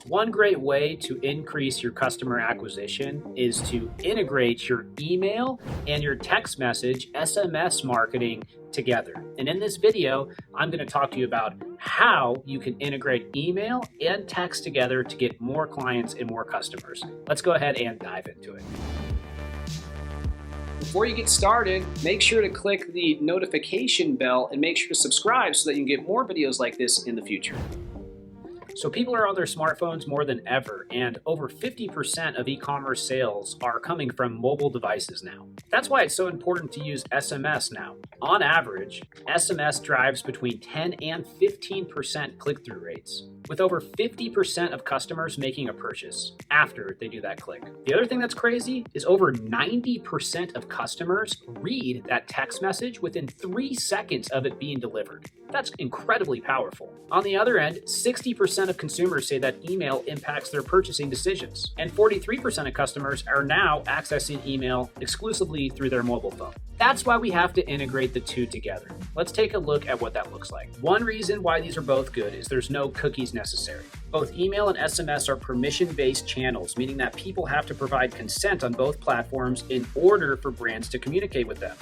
One great way to increase your customer acquisition is to integrate your email and your text message SMS marketing together. And in this video, I'm going to talk to you about how you can integrate email and text together to get more clients and more customers. Let's go ahead and dive into it. Before you get started, make sure to click the notification bell and make sure to subscribe so that you can get more videos like this in the future. So people are on their smartphones more than ever, and over 50% of e-commerce sales are coming from mobile devices now. That's why it's so important to use SMS now. On average, SMS drives between 10 and 15% click-through rates, with over 50% of customers making a purchase after they do that click. The other thing that's crazy is over 90% of customers read that text message within 3 seconds of it being delivered. That's incredibly powerful. On the other end, 60% of consumers say that email impacts their purchasing decisions, and 43% of customers are now accessing email exclusively through their mobile phone. That's why we have to integrate the two together. Let's take a look at what that looks like. One reason why these are both good is there's no cookies necessary. Both email and SMS are permission-based channels, meaning that people have to provide consent on both platforms in order for brands to communicate with them.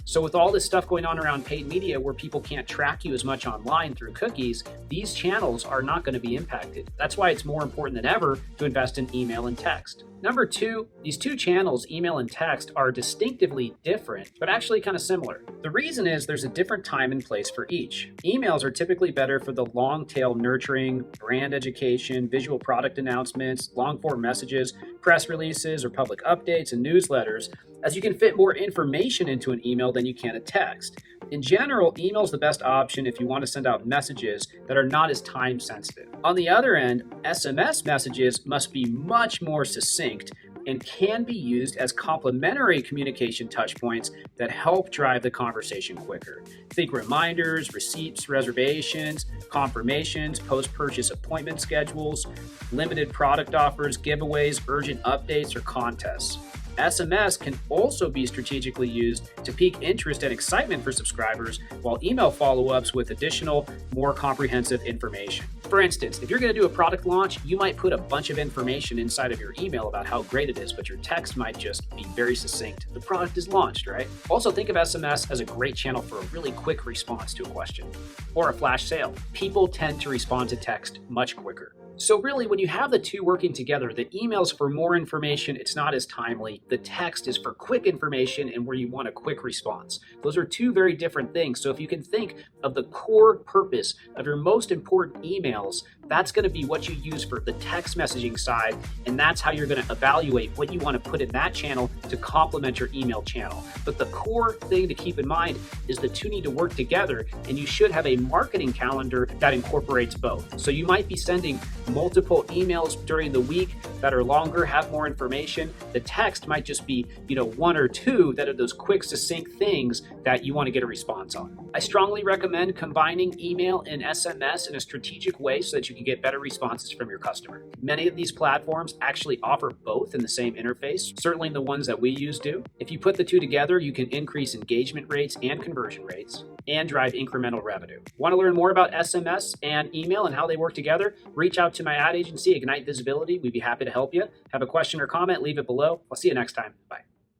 So with all this stuff going on around paid media where people can't track you as much online through cookies, these channels are not going to be impacted. That's why it's more important than ever to invest in email and text. Number two, these two channels, email and text, are distinctively different, but actually kind of similar. The reason is there's a different time and place for each. Emails are typically better for the long tail nurturing, brand education, visual product announcements, long form messages, press releases, or public updates and newsletters, as you can fit more information into an email than you can a text. In general, email is the best option if you want to send out messages that are not as time sensitive. On the other end, SMS messages must be much more succinct and can be used as complementary communication touchpoints that help drive the conversation quicker. Think reminders, receipts, reservations, confirmations, post-purchase appointment schedules, limited product offers, giveaways, urgent updates, or contests. SMS can also be strategically used to pique interest and excitement for subscribers, while email follow-ups with additional, more comprehensive information. For instance, if you're going to do a product launch, you might put a bunch of information inside of your email about how great it is, but your text might just be very succinct. The product is launched, right? Also, think of SMS as a great channel for a really quick response to a question or a flash sale. People tend to respond to text much quicker. So really, when you have the two working together, the email's for more information, it's not as timely. The text is for quick information and where you want a quick response. Those are two very different things. So if you can think of the core purpose of your most important emails, that's going to be what you use for the text messaging side, and that's how you're going to evaluate what you want to put in that channel to complement your email channel. But the core thing to keep in mind is the two need to work together, and you should have a marketing calendar that incorporates both. So you might be sending multiple emails during the week that are longer, have more information. The text might just be, one or two that are those quick, succinct things that you want to get a response on. I strongly recommend combining email and SMS in a strategic way so that you can get better responses from your customer. Many of these platforms actually offer both in the same interface. Certainly the ones that we use do. If you put the two together, you can increase engagement rates and conversion rates and drive incremental revenue. Want to learn more about SMS and email and how they work together? Reach out to my ad agency, Ignite Visibility. We'd be happy to help you. Have a question or comment, leave it below. I'll see you next time. Bye.